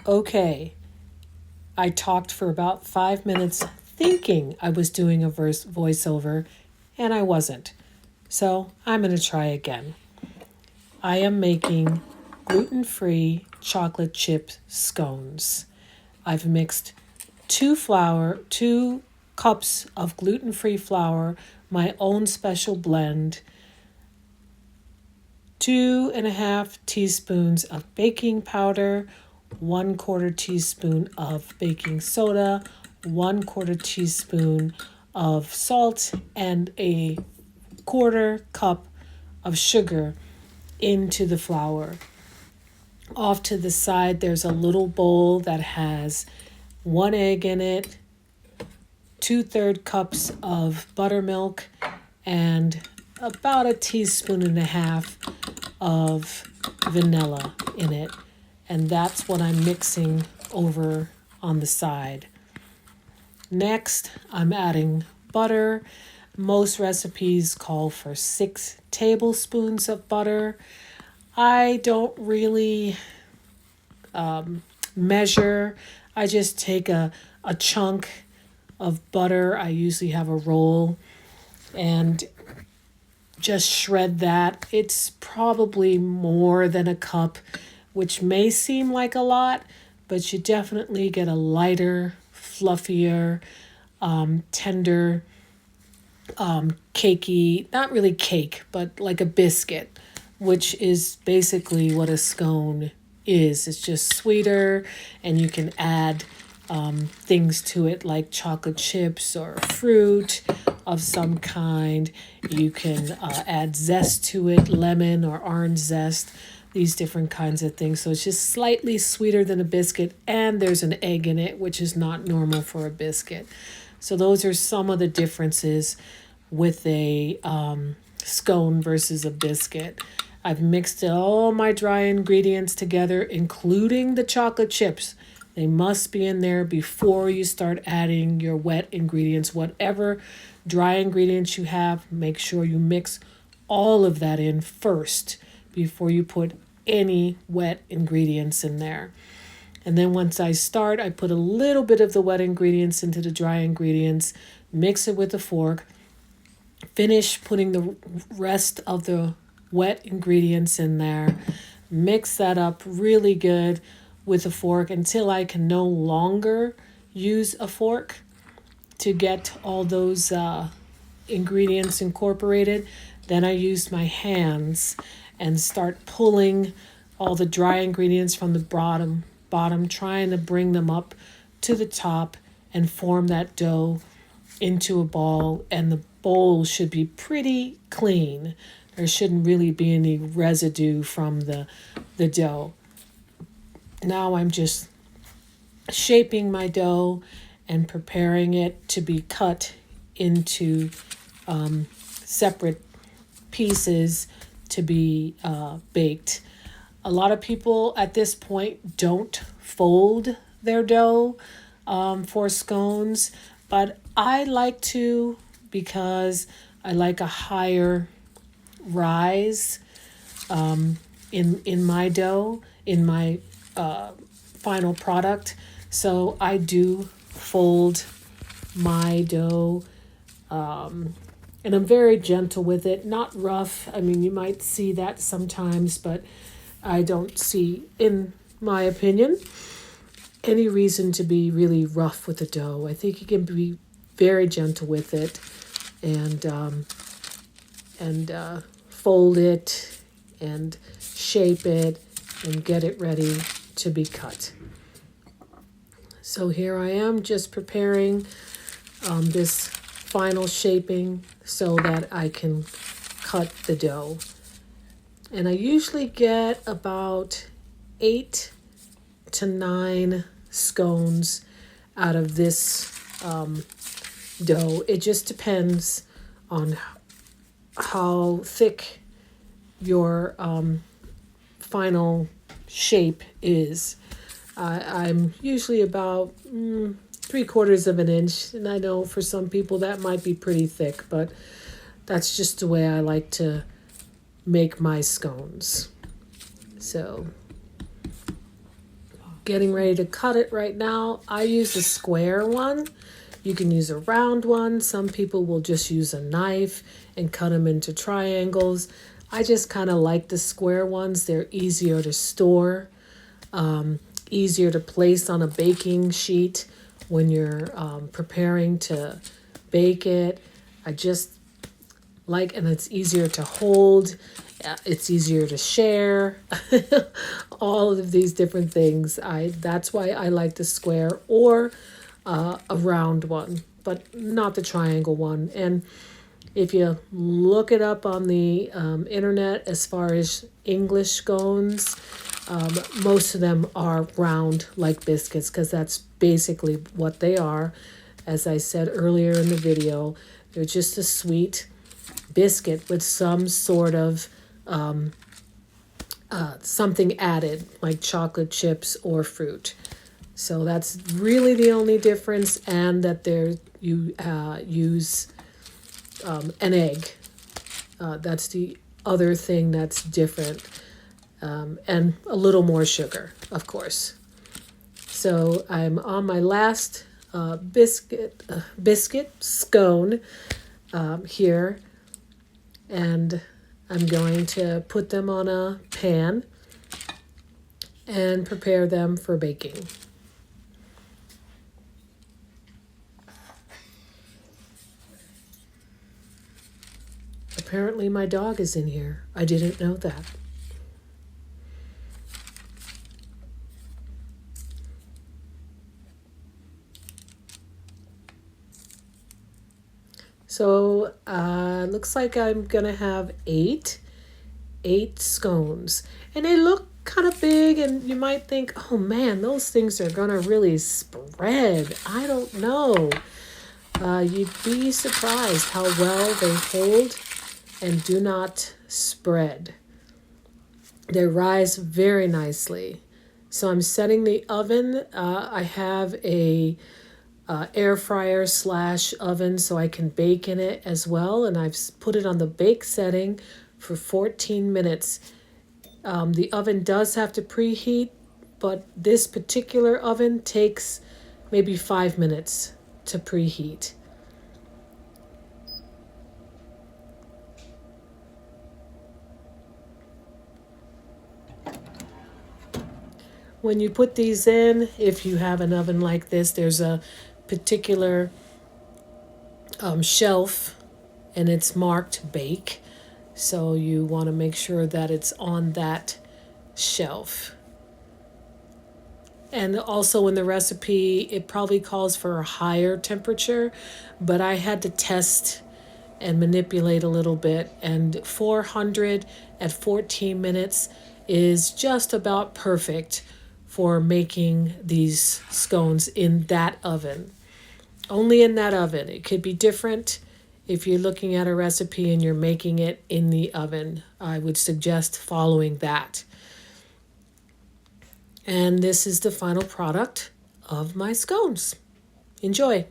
Okay, I talked for about 5 minutes thinking I was doing a voiceover, and I wasn't. So I'm going to try again. I am making gluten-free chocolate chip scones. I've mixed 2 cups of gluten-free flour, my own special blend, 2.5 teaspoons of baking powder, 1/4 teaspoon of baking soda, 1/4 teaspoon of salt, and a 1/4 cup of sugar into the flour. Off to the side, there's a little bowl that has 1 egg in it, 2/3 cups of buttermilk, and about 1.5 teaspoons of vanilla in it. And that's what I'm mixing over on the side. Next, I'm adding butter. Most recipes call for 6 tablespoons of butter. I don't really measure. I just take a chunk of butter. I usually have a roll and just shred that. It's probably more than a cup, which may seem like a lot, but you definitely get a lighter, fluffier, tender, cakey, not really cake, but like a biscuit, which is basically what a scone is. It's just sweeter, and you can add things to it like chocolate chips or fruit of some kind. You can add zest to it, lemon or orange zest, these different kinds of things. So it's just slightly sweeter than a biscuit, and there's an egg in it, which is not normal for a biscuit. So those are some of the differences with a scone versus a biscuit. I've mixed all my dry ingredients together, including the chocolate chips. They must be in there before you start adding your wet ingredients. Whatever dry ingredients you have, make sure you mix all of that in first before you put any wet ingredients in there. And then once I start, I put a little bit of the wet ingredients into the dry ingredients, mix it with a fork, finish putting the rest of the wet ingredients in there, mix that up really good with a fork until I can no longer use a fork to get all those ingredients incorporated. Then I use my hands and start pulling all the dry ingredients from the bottom, trying to bring them up to the top and form that dough into a ball. And the bowl should be pretty clean. There shouldn't really be any residue from the dough. Now I'm just shaping my dough and preparing it to be cut into separate pieces to be baked. A lot of people at this point don't fold their dough for scones, but I like to because I like a higher rise in my dough, in my final product. So I do fold my dough, and I'm very gentle with it, not rough. I mean, you might see that sometimes, but I don't see, in my opinion, any reason to be really rough with the dough. I think you can be very gentle with it and fold it and shape it and get it ready to be cut. So here I am just preparing this final shaping so that I can cut the dough. And I usually get about 8 to 9 scones out of this dough. It just depends on how thick your final shape is. I'm usually about 3/4 of an inch, and I know for some people that might be pretty thick, but that's just the way I like to make my scones. So getting ready to cut it right now. I use a square one. You can use a round one. Some people will just use a knife and cut them into triangles. I just kind of like the square ones. They're easier to store, easier to place on a baking sheet when you're preparing to bake it. I just like, and it's easier to hold. It's easier to share. All of these different things. That's why I like the square or a round one, but not the triangle one. And if you look it up on the internet, as far as English scones, most of them are round like biscuits because that's basically what they are. As I said earlier in the video, they're just a sweet biscuit with some sort of something added, like chocolate chips or fruit. So that's really the only difference, and that you use an egg. That's the other thing that's different, and a little more sugar, of course. So I'm on my last biscuit scone here, and I'm going to put them on a pan and prepare them for baking. Apparently my dog is in here. I didn't know that. So looks like I'm gonna have eight scones, and they look kind of big, and you might think, oh man, those things are gonna really spread. I don't know. You'd be surprised how well they hold and do not spread. They rise very nicely. So I'm setting the oven. I have a air fryer / oven, so I can bake in it as well, and I've put it on the bake setting for 14 minutes. The oven does have to preheat, but this particular oven takes maybe 5 minutes to preheat. When you put these in, if you have an oven like this, there's a particular shelf, and it's marked bake. So you want to make sure that it's on that shelf. And also in the recipe, it probably calls for a higher temperature, but I had to test and manipulate a little bit, and 400 at 14 minutes is just about perfect for making these scones in that oven. Only in that oven. It could be different if you're looking at a recipe and you're making it in the oven. I would suggest following that. And this is the final product of my scones. Enjoy.